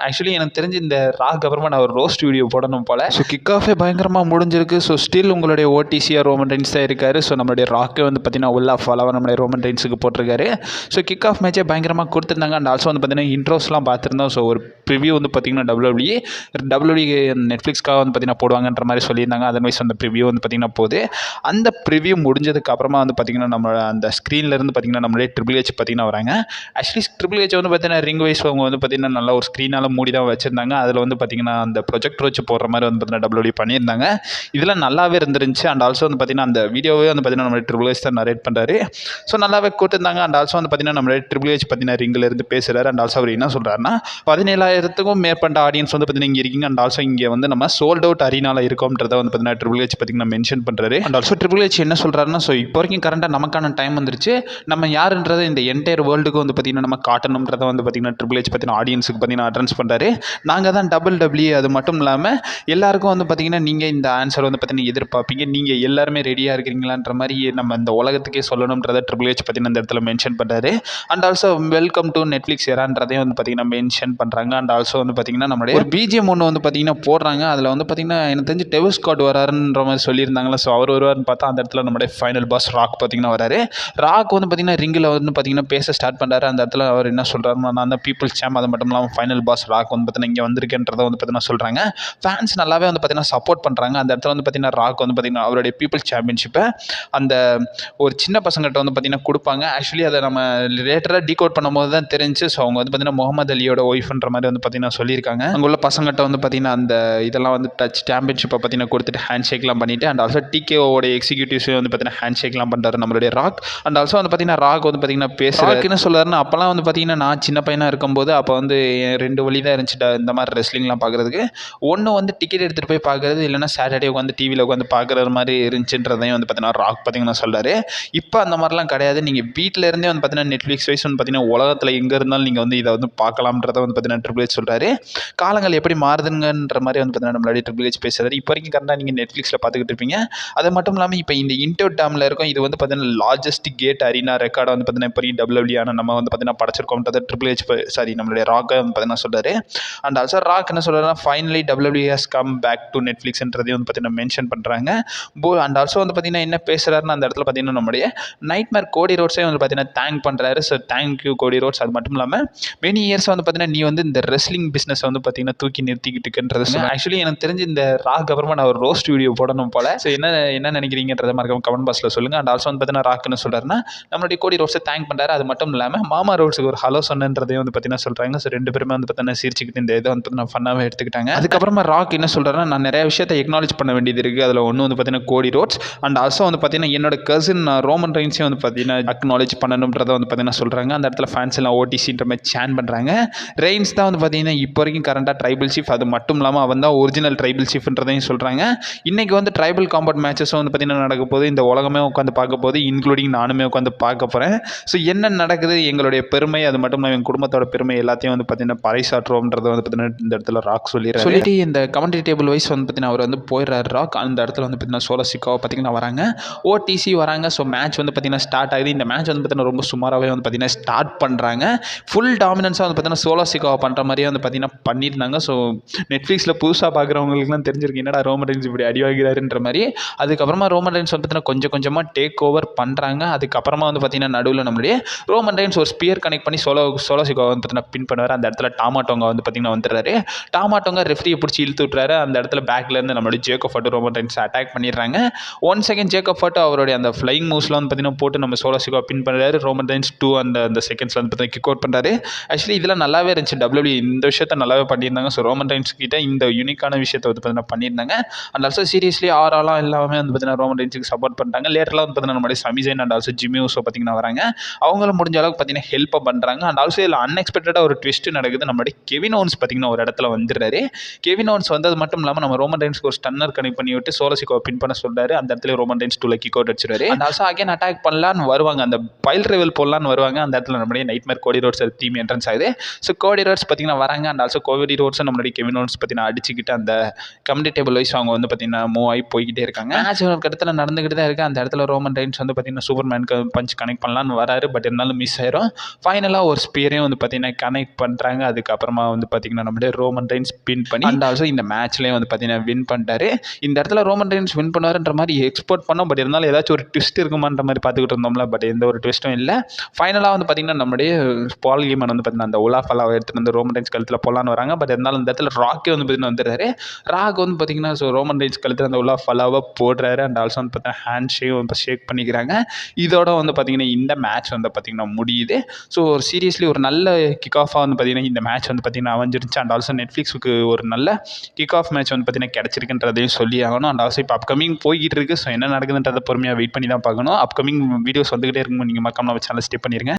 Actually எனக்கு தெரிஞ்சு இந்த ராக் அப்புறமா நான் ஒரு ரோஸ்ட் வீடியோ போடணும் போல. ஸோ கிக் ஆஃபே பயங்கரமாக முடிஞ்சிருக்கு. ஸோ ஸ்டில் உங்களுடைய ஓடிசியாக ரோமன் ரெயின்ஸ் தான் இருக்காரு. ஸோ நம்மளுடைய ராக்கே வந்து பார்த்தீங்கன்னா உள்ள ஃபாலோவாக நம்மளுடைய ரோமன் ரெயின்ஸுக்கு போட்டிருக்காரு. ஸோ கிக் ஆஃப் மேட்சே பயங்கரமாக கொடுத்துருந்தாங்க. அண்ட் ஆல்சோ வந்து பார்த்தீங்கன்னா இன்ட்ரோஸ்லாம் பார்த்துருந்தோம். ஸோ ஒரு ப்ரிவியூ வந்து பார்த்தீங்கன்னா டபிள்யூபிள்யூ நெட்ஃப்ளிக்ஸ்க்காக வந்து பார்த்தீங்கன்னா போடுவாங்கன்ற மாதிரி சொல்லியிருந்தாங்க. அதர்வைஸ் அந்த ப்ரிவியூ வந்து பார்த்தீங்கன்னா போகுது. அந்த ப்ரிவியூ முடிஞ்சதுக்கு அப்புறமா வந்து பார்த்தீங்கன்னா நம்ம அந்த ஸ்க்ரீன்லேருந்து பார்த்தீங்கன்னா நம்மளுடைய ட்ரிபிள் ஹெச் பார்த்தீங்கன்னா வராங்க. ஆக்சுவலி ட்ரிபிள் ஹெச் வந்து பார்த்தீங்கன்னா ரிங் வைஸ் அவங்க வந்து பார்த்தீங்கன்னா நல்ல ஒரு ஸ்க்ரீனால் மூடி தான் வச்சுருந்தாங்க. அதில் வந்து பார்த்தீங்கன்னா அந்த ப்ரொஜெக்டர் வச்சு போடுற மாதிரி வந்து பார்த்தீங்கன்னா டபிள்யூடி பண்ணியிருந்தாங்க. இதெல்லாம் நல்லாவே இருந்துருந்துச்சு. அண்ட் ஆல்சோ வந்து பார்த்தீங்கன்னா அந்த வீடியோவே வந்து பார்த்தீங்கன்னா நம்ம ட்ரிபிள் ஹெச் தான் நரேட் பண்ணுறாரு. ஸோ நல்லாவே கொடுத்துருந்தாங்க. அண்ட் ஆல்சோ வந்து பார்த்தீங்கன்னா நம்ம ட்ரிபிள் ஹெச் பார்த்தீங்கன்னா ரிங்கில் இருந்து பேசுகிறாரு. அண்ட் ஆல்சோ அவர் என்ன சொல்கிறாருன்னா 17,000க்கும் மேற்பட்ட ஆடியன்ஸ் வந்து பார்த்தீங்கன்னா இங்கே இருக்கீங்க. அண்ட் ஆல்சோ இங்கே வந்து நம்ம சோல்ட் அவுட் அரினால இருக்கோம்ன்றதை வந்து பார்த்தீங்கன்னா ட்ரிபிள் ஹெச் பார்த்தீங்கன்னா மென்ஷன் பண்ணுறாரு. அண்ட் ஆல்சோ ட்ரிபிள் ஹெச் என்ன சொல்கிறாருன்னா ஸோ இப்போ வரைக்கும் கரண்டாக நமக்கான டைம் வந்துருச்சு. நம்ம யாருன்றதை இந்த என்டையர் வேர்ல்டுக்கு வந்து பார்த்தீங்கன்னா நம்ம காட்டணுன்றதை வந்து பார்த்தீங்கன்னா ட்ரிபிள் ஹெச் பார்த்தீங்கன்னா ஆடியன்ஸுக்கு பார்த்தீங்கன்னா அட்ரன்ஸ் பண்ணுறாரு. நாங்கள் தான் டபிள்யூ. அது மட்டும் இல்லாமல் எல்லாருக்கும் வந்து பார்த்தீங்கன்னா நீங்கள் இந்த ஆன்சர் வந்து பார்த்தீங்கன்னா எதிர்பார்ப்பீங்க. நீங்கள் எல்லாருமே ரெடியாக இருக்கிறீங்களான்ற மாதிரி நம்ம இந்த உலகத்துக்கே சொல்லணுன்றதை ட்ரிபிள் ஹெச் பார்த்தீங்கன்னா இந்த இடத்துல மென்ஷன் பண்ணுறாரு. And also welcome to Netflix ஏரான்றதையும் வந்து பார்த்தீங்கன்னா மென்ஷன் பண்ணுறாங்க. அண்ட் ஆல்சோ வந்து பார்த்தீங்கன்னா நம்மளுடைய ஒரு பிஜிஎம் ஒன்று வந்து பார்த்தீங்கன்னா போடுறாங்க. அதில் வந்து பார்த்தீங்கன்னா எனக்கு தெரிஞ்சு டெவிஸ் ஸ்காட் வராருன்ற மாதிரி சொல்லியிருந்தாங்களா. ஸோ அவர் வருவார்னு பார்த்தா அந்த இடத்துல நம்மளுடைய ஃபைனல் பாஸ் ராக் பார்த்தீங்கன்னா வராரு. ராக் வந்து பார்த்தீங்கன்னா ரிங்கில் வந்து பார்த்தீங்கன்னா பேச ஸ்டார்ட் பண்ணுறாரு. அந்த இடத்துல அவர் என்ன சொல்கிறாருன்னா நான் தான் பீப்புள்ஸ் சாம், அது மட்டும் இல்லாமல் ஃபைனல் பாஸ் ராக் வந்து பார்த்தீங்கன்னா இங்கே வந்திருக்கேன்றதை வந்து பார்த்தீங்கன்னா சொல்கிறாங்க. ஃபேன்ஸ் நல்லாவே வந்து பார்த்தீங்கன்னா சப்போர்ட் பண்ணுறாங்க. அந்த இடத்துல வந்து பார்த்தீங்கன்னா ராக் வந்து பார்த்தீங்கன்னா அவருடைய பீப்புள்ஸ் சாம்பியன்ஷிப்பை அந்த ஒரு சின்ன பசங்கள்கிட்ட வந்து பார்த்தீங்கன்னா கொடுப்பாங்க. ஆக்சுவலி அதை நம்ம லேட்டராக டீகோட் பண்ணும்போது தான் தெரிஞ்சு. ஸோ அவங்க வந்து பார்த்தீங்கன்னா முகமது அலியோட ஒய்ஃப்ன்ற மாதிரி வந்து பார்த்தீங்கன்னா சொல்லியிருக்காங்க. அங்கே உள்ள பசங்கள்கிட்ட வந்து பார்த்தீங்கன்னா அந்த இதெல்லாம் வந்து டச் சாம்பியன்ஷிப்பை பார்த்தீங்கன்னா கொடுத்துட்டு ஹேண்ட் ஷேக்லாம் பண்ணிவிட்டு அண்ட் ஆல்சோ டிகேஓட எக்ஸிக்யூட்டிவ்ஸே வந்து பார்த்தீங்கன்னா ஹேண்ட் ஷேக்லாம் பண்ணுறாரு நம்மளுடைய ராக். அண்ட் ஆல்சோ வந்து பார்த்தீங்கன்னா ராக் வந்து பார்த்தீங்கன்னா பேசுகிறாரு. என்ன சொல்கிறாருன்னா அப்போல்லாம் வந்து பார்த்தீங்கன்னா நான் சின்ன பையனாக இருக்கும்போது அப்போ வந்து 2 வழி தான் இருந்துச்சு இந்த மாதிரி ரெஸ்லிங்லாம் பார்க்குறதுக்கு. ஒன்று வந்து டிக்கெட் எடுத்துகிட்டு போய் பார்க்குறது, இல்லைனா சாட்டர்டே உட்காந்து டிவியில் உட்காந்து பார்க்குற மாதிரி இருந்துச்சுன்றதையும் வந்து பார்த்தீங்கன்னா ராக் பார்த்தீங்கன்னா சொல்கிறாரு. இப்போ அந்த மாதிரிலாம் கிடையாது. நீங்கள் வீட்டில் இருந்தே வந்து பார்த்தீங்கன்னா நெட்ஃப்ளிக்ஸ் வைஸ் வந்து பார்த்தீங்கன்னா உலகத்தில் எங்கே இருந்தாலும் நீங்கள் வந்து இதை வந்து பார்க்கலாம்ன்றதை வந்து பார்த்தீங்கன்னா ட்ரிபிள் ஹெச் சொல்கிறாரு. காலங்கள் எப்படி மாறுதுங்கன்ற மாதிரி வந்து பார்த்தீங்கன்னா நம்மளுடைய ட்ரிபிள் ஹெச் பேசுகிறாரு. இப்போ வரைக்கும் கரெக்டாக நீங்கள் நெட்ஃப்ளிக்ஸில் பார்த்துக்கிட்டு இருப்பீங்க. அது மட்டும் இல்லாமல் இப்போ இந்த இன்டோர் டேமில் இருக்கும். இது வந்து பார்த்தீங்கன்னா லார்ஜஸ்ட் கேட் அரினா ரெக்கார்டை வந்து பார்த்தீங்கன்னா இப்போ டபிள்யூபிள்யூ நம்ம வந்து பார்த்தீங்கன்னா படைச்சிருக்கோம்ன்றதை ட்ரிபிள் ஹெச் நம்மளுடைய ராக்கை வந்து பார்த்தீங்கன்னா சொல்கிறாரு. அண்ட் ஆல்சோ ராக் என்ன சொல்கிறாருன்னா finally WWE has come back to நெட்ஃப்ளிக்ஸ்ன்றதையும் வந்து பார்த்தீங்கன்னா மென்ஷன் பண்ணுறாங்க. அண்ட் ஆல்சோ வந்து பார்த்தீங்கன்னா என்ன பேசுகிறாருன்னு அந்த இடத்துல பார்த்தீங்கன்னா நம்மளுடைய நைட்மேர் கோடி ரோட்ஸே வந்து பார்த்தீங்கன்னா தேங்க் பண்ணுறாரு. ஸோ தேங்க்யூ கோடி ரோட்ஸ். அது மட்டும் இல்லாமல் மெனி இயர்ஸ் வந்து பார்த்தீங்கன்னா நீ வந்து இந்த ரெஸ்லிங் பிஸ்னஸ் வந்து பார்த்தீங்கன்னா தூக்கி நிறுத்திக்கிட்டு இருக்குன்றது. ஆக்சுவலி எனக்கு தெரிஞ்சு இந்த ராக் அப்புறமா நான் ஒரு ரோஸ்ட் வீடியோ போடணும் போல. ஸோ என்ன நினைக்கிறீங்கன்றதை மறக்காம கமெண்ட் பாக்ஸில் சொல்லுங்கள். அண்ட் ஆல்சோ வந்து பார்த்தீங்கன்னா ராக் என்ன சொல்கிறாருன்னா நம்மளுடைய கோடி ரோட்ஸை தேங்க் பண்ணுறாரு. அது மட்டும் இல்லாமல் மாமா ரோட்ஸுக்கு ஒரு ஹலோ சொன்னன்றதையும் வந்து பார்த்தீங்கன்னா சொல்கிறாங்க. ஸோ 2 பேருமே வந்து பார்த்தீங்கன்னா சிரிச்சுக்கிட்டு இந்த இதை வந்து பார்த்தீங்கன்னா ஃபன்னாகவே எடுத்துக்கிட்டாங்க. அதுக்கப்புறமா ராக் என்ன சொல்கிறாருன்னா நான் நிறைய விஷயத்தை எக்னாலேஜ் பண்ண வேண்டியது இருக்குது. அதில் ஒன்று வந்து பார்த்தீங்கன்னா கோடி ரோட்ஸ் அண்ட் ஆல்சோ வந்து பார்த்தீங்கன்னா என்னோட கசின் ரோமன் ரெயின்ஸையும் வந்து பார்த்தீங்கன்னா அக்னாலேஜ் பண்ணணுன்றதை வந்து பார்த்தீங்கன்னா சொல்கிறாங்க. அந்த இடத்துல ஃபேன்ஸ் எல்லாம் ஓடிசின்ற மாதிரி சேன் பண்ணுறாங்க. ரெயின்ஸ் தான் வந்து பார்த்தீங்கன்னா இப்போ வரைக்கும் கரண்டாக ட்ரைபிள் சீஃப். அது மட்டும் இல்லாமல் அவன் தான் ஒரிஜினல் ட்ரைபிள் சீஃப்ன்றதையும் சொல்கிறாங்க. இன்றைக்கி வந்து ட்ரைபிள் காம்பவுண்ட் மேட்சஸும் வந்து பார்த்தீங்கன்னா நடக்க போது. இந்த உலகமே உட்காந்து பார்க்க போது, இன்க்ளூடிங் நானுமே உட்காந்து பார்க்க போகிறேன். ஸோ என்ன நடக்குது, எங்களுடைய பெருமை, அது மட்டும் இல்லாமல் எங்கள் குடும்பத்தோட பெருமை எல்லாத்தையும் வந்து பார்த்தீங்கன்னா பறைசாற்றுவோம்ன்றதை வந்து பார்த்தீங்கன்னா இந்த இடத்துல ராக் சொல்லிட்டு இந்த கமெண்ட்ரி டேபிள் வைஸ் வந்து பார்த்தீங்கன்னா அவர் வந்து போயிடுறாரு ராக். அந்த இடத்துல வந்து பார்த்தீங்கன்னா சோலோ சிக்காவை பார்த்தீங்கன்னா வராங்க, ஓடிசி வராங்க. ஸோ மேட்ச் வந்து பார்த்தீங்கன்னா ஸ்டார்ட் ஆகுது. இந்த மேட்ச் வந்து பார்த்தீங்கன்னா ரொம்ப சுமாராகவே வந்து பார்த்தீங்கன்னா ஸ்டார்ட் பண்ணுறாங்க. ஃபுல் டாமினன்ஸாக வந்து பார்த்தீங்கன்னா சோலோ சிக்காவை பண்ணுற மாதிரியே வந்து பார்த்தீங்கன்னா பண்ணியிருந்தாங்க. ஸோ நெட்ஃப்ளிக்ஸில் புதுசாக பார்க்குறவங்களுக்குலாம் தெரிஞ்சிருக்கு என்னடா ரோமன் ரெயின்ஸ் இப்படி அடிவாகிறாருன்ற மாதிரி. அதுக்கப்புறமா ரோமன் ரெயின்ஸ் வந்து பார்த்தீங்கன்னா கொஞ்சம் கொஞ்சமாக டேக் ஓவர் பண்ணுறாங்க. அதுக்கப்புறமா வந்து பார்த்தீங்கன்னா நடுவில் நம்மளுடைய ரோமன் ரெயின்ஸ் ஒரு ஸ்பியர் கனெக்ட் பண்ணி சோலோ சிக்காவை வந்து பார்த்தீங்கன்னா பின் பண்ணுவார். அந்த இடத்துல டாமாட்டோங்க வந்து பார்த்தீங்கன்னா வந்துடுறாரு. டாமாட்டோங்க ரெஃப்ரியை பிடிச்சி இழுத்து விட்டுறாரு. அந்த இடத்துல பேக்லேருந்து நம்மளுடைய ஜேக்கப் ஃபட்டு ரோமன் ரெயின்ஸ் அட்டாக் பண்ணிடுறாங்க. 1 செகண்ட் ஜேக்கப் ஃபட்டு அவருடைய அந்த ஃப்ளைங் மூவ்ஸ்லாம் வந்து பார்த்தீங்கன்னா போட்டு நம்ம சோலோ சிக்காவை பின் பண்ணுறாரு. ரோமன் ரெயின்ஸ் 2 அந்த செகண்ட்ஸில் வந்து பார்த்தீங்கன்னா கிக் அவுட் பண்ணுறாரு. ஆக்சுவலி இதெல்லாம் நல்லாவே இருந்துச்சு. டபிள்யூபிள்யூ இந்த விஷயத்தை நல்லாவே பண்ணியிருந்தாங்க. ஸோ ரோமன் ரெயின்ஸ் கிட்ட இந்த யூனிக்கான விஷயத்தை வந்து பார்த்தீங்கன்னா பண்ணியிருந்தாங்க. அண்ட் ஆல்சோ சீரியஸ்லி ஆறாலாம் எல்லாமே வந்து பார்த்தீங்கன்னா ரோமன் ரெயின்ஸுக்கு சப்போர்ட் பண்ணிட்டாங்க. லேட்டர்லாம் வந்து பார்த்தீங்கன்னா நம்மளுடைய சமிசைன் அண்ட் ஆல்சோ ஜிம்மி ஊசோ பார்த்தீங்கன்னா வராங்க. அவங்களும் முடிஞ்ச அளவுக்கு பார்த்தீங்கன்னா ஹெல்ப் பண்ணுறாங்க. அண்ட் ஆல்சோ இதில் அன்எக்ஸ்பெக்டடாக ஒரு ட்விஸ்ட் நடக்குது. நம்மளுடைய கெவின் ஓவன்ஸ் பார்த்தீங்கன்னா ஒரு இடத்துல வந்துடுறாரு. கெவின் ஓவன்ஸ் வந்தது மட்டும் இல்லாமல் நம்ம ரோமன் ரெயின்ஸ்க்கு ஒரு ஸ்டன்னர் கனெக்ட் பண்ணி விட்டு சோலோ சிக்காவை பின் பண்ண சொல்றாரு. அந்த இடத்துல ரோமன் ரெயின்ஸ் 2ல கிக் அவுட் அடிச்சிருவாரு. அண்ட் ஆல்சோ அகைன் அட்டாக் பண்ணலான்னு வருவாங்க, அந்த பைல் ரிவல் போடலான்னு வருவாங்க. அந்த இடத்துல நம்மளுடைய நைட்மேர் கோடி ரோட்ஸ் டீம் என்ட்ரன்ஸ் ஆகுது. ஸோ கோடி ரோட்ஸ் பார்த்தீங்கன்னா வராங்க. அண்ட் ஆல்சோ கோடி ரோட்ஸ் நம்மளுடைய கெவின் ஓவன்ஸ் பார்த்தீங்கன்னா அடிச்சுக்கிட்டு அந்த கமெண்ட்ரி டேபிள் வைஸ் அவங்க வந்து பார்த்தீங்கன்னா மூவ் ஆகி போய்கிட்டே இருக்காங்க. மேட்ச் ஒரு இடத்துல நடந்துகிட்டு தான் இருக்குது. அந்த இடத்துல ரோமன் ரெயின்ஸ் வந்து பார்த்தீங்கன்னா சூப்பர்மேனுக்கு பஞ்ச் கனெக்ட் பண்ணலான்னு வராரு. பட் இருந்தாலும் மிஸ் ஆயிரும். ஃபைனலாக ஒரு ஸ்பியரையும் வந்து பார்த்தீங்கன்னா கனெக்ட் பண்ணுறாங்க. அதுக்கப்புறம் அதுக்கப்புறமா வந்து பார்த்தீங்கன்னா நம்மளுடைய ரோமன் ரெயின்ஸ் வின் பண்ணி அண்ட் ஆல்சோ இந்த மேட்ச்லேயே வந்து பார்த்தீங்கன்னா வின் பண்ணிட்டாரு. இந்த இடத்துல ரோமன் ரெயின்ஸ் வின் பண்ணுவாருன்ற மாதிரி எக்ஸ்போர்ட் பண்ணோம். பட் இருந்தாலும் ஏதாச்சும் ஒரு ட்விஸ்ட் இருக்குமான்ற மாதிரி பார்த்துக்கிட்டு இருந்தோம்ல. பட் எந்த ஒரு ட்விஸ்ட்டும் இல்லை. ஃபைனலாக வந்து பார்த்தீங்கன்னா நம்மளுடைய பால் ஹேமன் வந்து பார்த்தீங்கன்னா அந்த உலாஃப் அலாவை எடுத்துகிட்டு வந்து ரோமன் ரெயின்ஸ் கழுத்தில் போடலான்னு வராங்க. பட் இருந்தாலும் இந்த இடத்துல ராக்கே வந்து பார்த்தீங்கன்னா வந்துடுறாரு. ராக் வந்து பார்த்தீங்கன்னா ஸோ ரோமன் ரெயின்ஸ் கழுத்தில் அந்த உலாஃப் அலாவை போடுறாரு. அண்ட் ஆல்சோ வந்து பார்த்தீங்கன்னா ஹேண்ட் ஷேக் பண்ணிக்கிறாங்க. இதோட வந்து பார்த்தீங்கன்னா இந்த மேட்ச் வந்து பார்த்தீங்கன்னா முடியுது. ஸோ ஒரு சீரியஸ்லி ஒரு நல்ல கிக் ஆஃபாக வந்து பார்த்தீங்கன்னா இந்த மேட்ச் வந்து பார்த்தீங்கன்னா அமைஞ்சிருச்சு. அண்ட் ஆல்சோ நெட்ஃப்ளிக்ஸுக்கு ஒரு நல்ல கிக் ஆஃப் மேட்ச் வந்து பார்த்தீங்கன்னா கிடச்சிருக்குன்றதையும் சொல்லி ஆகணும். அண்ட் ஆல்சோ இப்போ அப்கமிங் போய்கிட்டு இருக்குது. ஸோ என்ன நடக்குதுன்றதை பொறுமையாக வெயிட் பண்ணி தான் பார்க்கணும். அப்கமிங் வீடியோஸ் வந்துகிட்டே இருக்கும். நீங்கள் மறக்காம நம்ம சேனல் ஸ்டே பண்ணிடுங்க.